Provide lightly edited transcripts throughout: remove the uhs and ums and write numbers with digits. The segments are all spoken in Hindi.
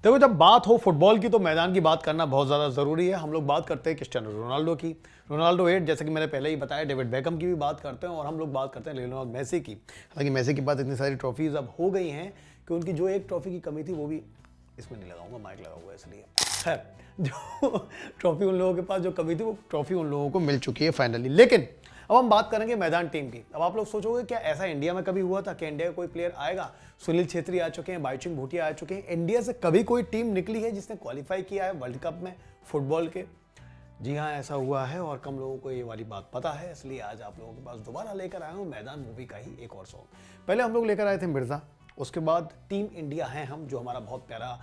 देखो, जब बात हो फुटबॉल की तो मैदान की बात करना बहुत ज़्यादा ज़रूरी है। हम लोग बात करते हैं क्रिस्टियानो रोनाल्डो की, रोनाल्डो 8, जैसे कि मैंने पहले ही बताया, डेविड बेकम की भी बात करते हैं, और हम लोग बात करते हैं लियोनेल मेसी की। हालांकि मेसी के पास इतनी सारी ट्रॉफीज़ अब हो गई हैं कि उनकी जो एक ट्रॉफी की कमी थी वो भी, इसमें नहीं लगाऊंगा, माइक लगा हुआ है इसलिए, खैर, जो ट्रॉफी उन लोगों के पास जो कमी थी वो ट्रॉफी उन लोगों को मिल चुकी है फाइनली। लेकिन अब हम बात करेंगे मैदान टीम की। अब आप लोग सोचोगे क्या ऐसा इंडिया में कभी हुआ था कि इंडिया का कोई प्लेयर आएगा? सुनील छेत्री आ चुके हैं, बाईचुंग भूटिया आ चुके हैं। इंडिया से कभी कोई टीम निकली है जिसने क्वालिफाई किया है वर्ल्ड कप में फुटबॉल के? जी हाँ, ऐसा हुआ है और कम लोगों को ये वाली बात पता है, इसलिए आज आप लोगों के पास दोबारा लेकर आया हूँ मैदान मूवी का ही एक और सॉन्ग। पहले हम लोग लेकर आए थे मिर्जा, उसके बाद टीम इंडिया है हम, जो हमारा बहुत प्यारा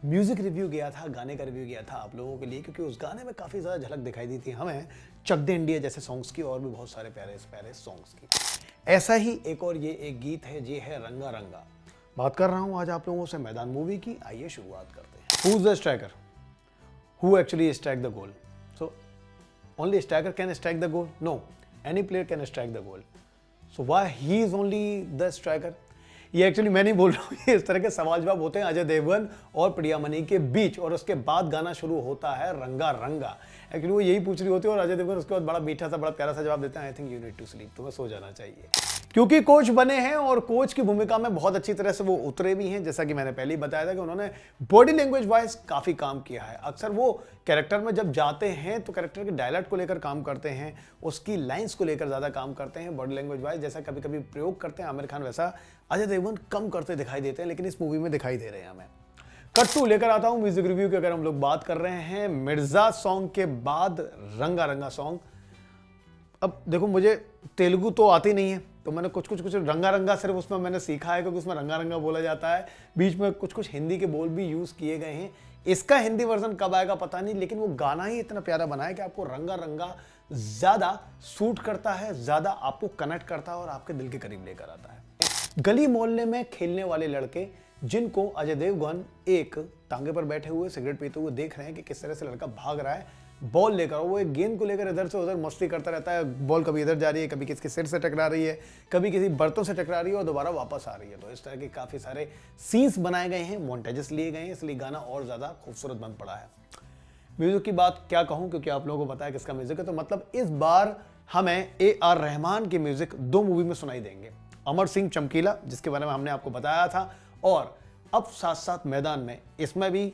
म्यूजिक रिव्यू गया था, गाने का रिव्यू गया था आप लोगों के लिए, क्योंकि उस गाने में काफ़ी ज़्यादा झलक दिखाई दी थी हमें चक दे इंडिया जैसे सॉन्ग्स की, और भी बहुत सारे प्यारे प्यारे सॉन्ग्स की। ऐसा ही एक और ये एक गीत है, ये है रंगा रंगा। बात कर रहा हूँ आज आप लोगों से मैदान मूवी की। आइए शुरुआत करते हैं। Who is the striker? Who actually strike the goal? So only striker can strike the goal? No, any player can strike the goal. So why he is only the striker? ये एक्चुअली मैं नहीं बोल रहा हूँ, इस तरह के सवाल जवाब होते हैं अजय देवगन और प्रियामणि के बीच, और उसके बाद गाना शुरू होता है रंगा रंगा। एक्चुअली वो यही पूछ रही होती है और अजय देवगन उसके बाद बड़ा मीठा सा बड़ा प्यारा सा जवाब देते हैं, I think you need to sleep, तुम्हें सो जाना चाहिए। क्योंकि कोच बने हैं और कोच की भूमिका में बहुत अच्छी तरह से वो उतरे भी हैं। जैसा कि मैंने पहले ही बताया था कि उन्होंने बॉडी लैंग्वेज वाइज काफ़ी काम किया है। अक्सर वो कैरेक्टर में जब जाते हैं तो कैरेक्टर के डायलॉग को लेकर काम करते हैं, उसकी लाइंस को लेकर ज़्यादा काम करते हैं। बॉडी लैंग्वेज वाइज जैसा कभी कभी प्रयोग करते हैं आमिर खान, वैसा अजय देवगन कम करते दिखाई देते हैं, लेकिन इस मूवी में दिखाई दे रहे हैं हमें। कट टू लेकर आता हूँ म्यूजिक रिव्यू की। अगर हम लोग बात कर रहे हैं मिर्जा सॉन्ग के बाद रंगा रंगा सॉन्ग। अब देखो, मुझे तेलुगु तो आती नहीं है, तो मैंने कुछ रंगा रंगा सिर्फ उसमें मैंने सीखा है, क्योंकि उसमें रंगा रंगा बोला जाता है। बीच में कुछ हिंदी के बोल भी यूज़ किए गए हैं। इसका हिंदी वर्जन कब आएगा पता नहीं, लेकिन वो गाना ही इतना प्यारा बना है कि आपको रंगा रंगा ज़्यादा सूट करता है, ज़्यादा आपको कनेक्ट करता है और आपके दिल के करीब लेकर आता है। गली मोहल्ले में खेलने वाले लड़के, जिनको अजय देवगन एक टांगे पर बैठे हुए सिगरेट पीते हुए देख रहे हैं कि किस तरह से लड़का भाग रहा है बॉल लेकर, वो एक गेंद को लेकर इधर से उधर मस्ती करता रहता है। बॉल कभी इधर जा रही है, कभी किसके सिर से टकरा रही है, कभी किसी बर्तन से टकरा रही है और दोबारा वापस आ रही है। तो इस तरह के काफ़ी सारे सीन्स बनाए गए हैं, मोन्टेजेस लिए गए हैं, इसलिए गाना और ज़्यादा खूबसूरत बन पड़ा है। म्यूजिक की बात क्या कहूँ, क्योंकि आप लोगों को पता है किसका म्यूजिक है, तो मतलब इस बार हमें AR रहमान की म्यूजिक 2 मूवी में सुनाई देंगे। अमर सिंह चमकीला, जिसके बारे में हमने आपको बताया था, और अब साथ साथ मैदान में इसमें भी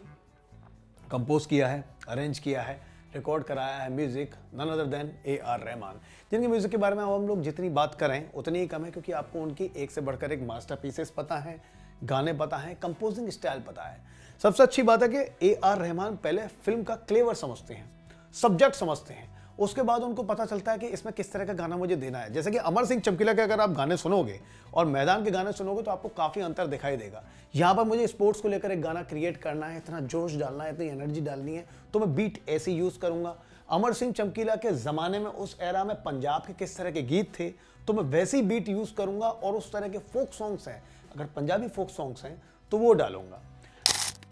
कंपोज किया है, अरेंज किया है, रिकॉर्ड कराया है music none other than AR Rahman, जिनके म्यूजिक के बारे में हम लोग जितनी बात करें उतनी ही कम है, क्योंकि आपको उनकी एक से बढ़कर एक मास्टरपीसेस पता है, गाने पता है, कंपोजिंग स्टाइल पता है। सबसे अच्छी बात है कि AR रहमान पहले फिल्म का क्लेवर समझते हैं, सब्जेक्ट समझते हैं, उसके बाद उनको पता चलता है कि इसमें किस तरह का गाना मुझे देना है। जैसे कि अमर सिंह चमकीला के अगर आप गाने सुनोगे और मैदान के गाने सुनोगे तो आपको काफ़ी अंतर दिखाई देगा। यहाँ पर मुझे स्पोर्ट्स को लेकर एक गाना क्रिएट करना है, इतना जोश डालना है, इतनी एनर्जी डालनी है, तो मैं बीट ऐसी यूज़ करूँगा। अमर सिंह चमकीला के ज़माने में, उस एरा में पंजाब के किस तरह के गीत थे, तो मैं वैसी बीट यूज़ करूँगा, और उस तरह के फोक सॉन्ग्स हैं, अगर पंजाबी फोक सॉन्ग्स हैं तो वो डालूंगा।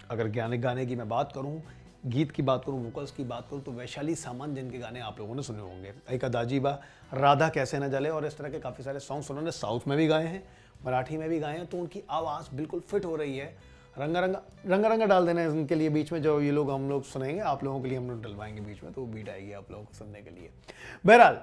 अगर गाने की मैं बात करूँ, गीत की बात करूँ, वोकल्स की बात करूँ, तो वैशाली सामंत जिनके गाने आप लोगों ने सुने होंगे, एक दाजीबा, राधा कैसे न जले, और इस तरह के काफ़ी सारे सॉन्ग्स उन्होंने साउथ में भी गाए हैं, मराठी में भी गाए हैं, तो उनकी आवाज़ बिल्कुल फिट हो रही है। रंगा रंगा डाल देना है उनके लिए बीच में, जो ये लोग हम लोग सुनेंगे, आप लोगों के लिए हम लोग डलवाएंगे बीच में, तो वो बीट आएगी आप लोगों को सुनने के लिए। बहरहाल,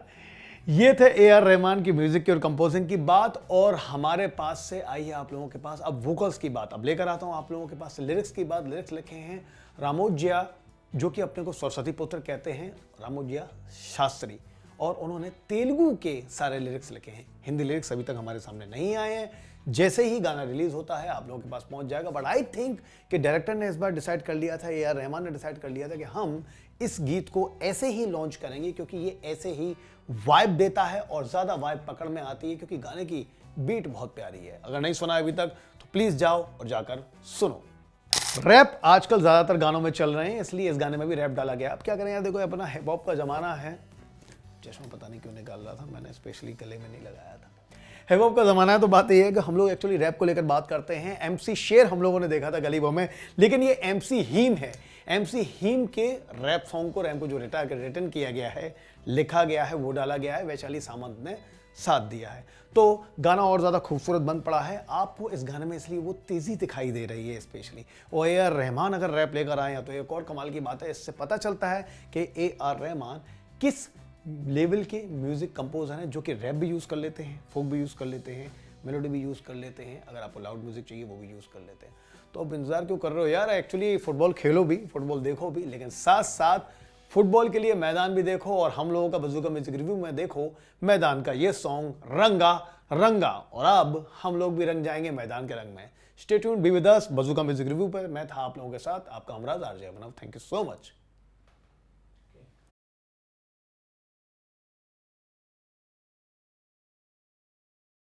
ये थे AR रहमान की म्यूजिक की और कंपोजिंग की बात, और हमारे पास से आई है आप लोगों के पास अब वोकल्स की बात। अब लेकर आता हूँ आप लोगों के पास लिरिक्स की बात। लिरिक्स लिखे हैं रामोजिया, जो कि अपने को सरस्वती पुत्र कहते हैं, रामोजिया शास्त्री, और उन्होंने तेलुगु के सारे लिरिक्स लिखे हैं। हिंदी लिरिक्स अभी तक हमारे सामने नहीं आए हैं, जैसे ही गाना रिलीज होता है आप लोगों के पास पहुंच जाएगा। बट आई थिंक कि डायरेक्टर ने इस बार डिसाइड कर लिया था, AR रहमान ने डिसाइड कर लिया था कि हम इस गीत को ऐसे ही लॉन्च करेंगे, क्योंकि ये ऐसे ही वाइब देता है और ज़्यादा वाइब पकड़ में आती है, क्योंकि गाने की बीट बहुत प्यारी है। अगर नहीं सुना है अभी तक तो प्लीज़ जाओ और जाकर सुनो। रैप आजकल ज़्यादातर गानों में चल रहे हैं, इसलिए इस गाने में भी रैप डाला गया। अब क्या करें यार, देखो अपना हिप हॉप का ज़माना है। चश्मा पता नहीं क्यों निकाल रहा था, मैंने स्पेशली गले में नहीं लगाया था। हिप हॉप का ज़माना है, तो बात यह है कि हम लोग एक्चुअली रैप को लेकर बात करते हैं। MC शेर हम लोगों ने देखा था गली बॉय में, लेकिन ये MC हीम है। MC हीम के रैप सॉन्ग को, रैप को जो रिटर्न किया गया है, लिखा गया है, वो डाला गया है वैशाली सामंत ने साथ दिया है। तो गाना और ज़्यादा खूबसूरत बन पड़ा है आपको इस गाने में, इसलिए वो तेज़ी दिखाई दे रही है स्पेशली। और ए आर रहमान अगर रैप लेकर आए हैं तो एक और कमाल की बात है, इससे पता चलता है कि ए आर रहमान किस लेवल के म्यूज़िक कंपोजर हैं, जो कि रैप भी यूज़ कर लेते हैं, फोक भी यूज़ कर लेते हैं, मेलोडी भी यूज़ कर लेते हैं, अगर आपको लाउड म्यूज़िक चाहिए वो भी यूज़ कर लेते हैं। तो अब इंतज़ार क्यों कर रहे हो यार, एक्चुअली फुटबॉल खेलो भी, फुटबॉल देखो भी, लेकिन साथ साथ फुटबॉल के लिए मैदान भी देखो। और हम लोगों का बज़ूका म्यूजिक रिव्यू में देखो मैदान का ये सॉन्ग रंगा रंगा। और अब हम लोग भी रंग जाएंगे मैदान के रंग में। Stay tuned, be with us Bazooka music review पर। मैं था आप लोगों के साथ आपका हमराज RJ Abhinav. Thank you so much.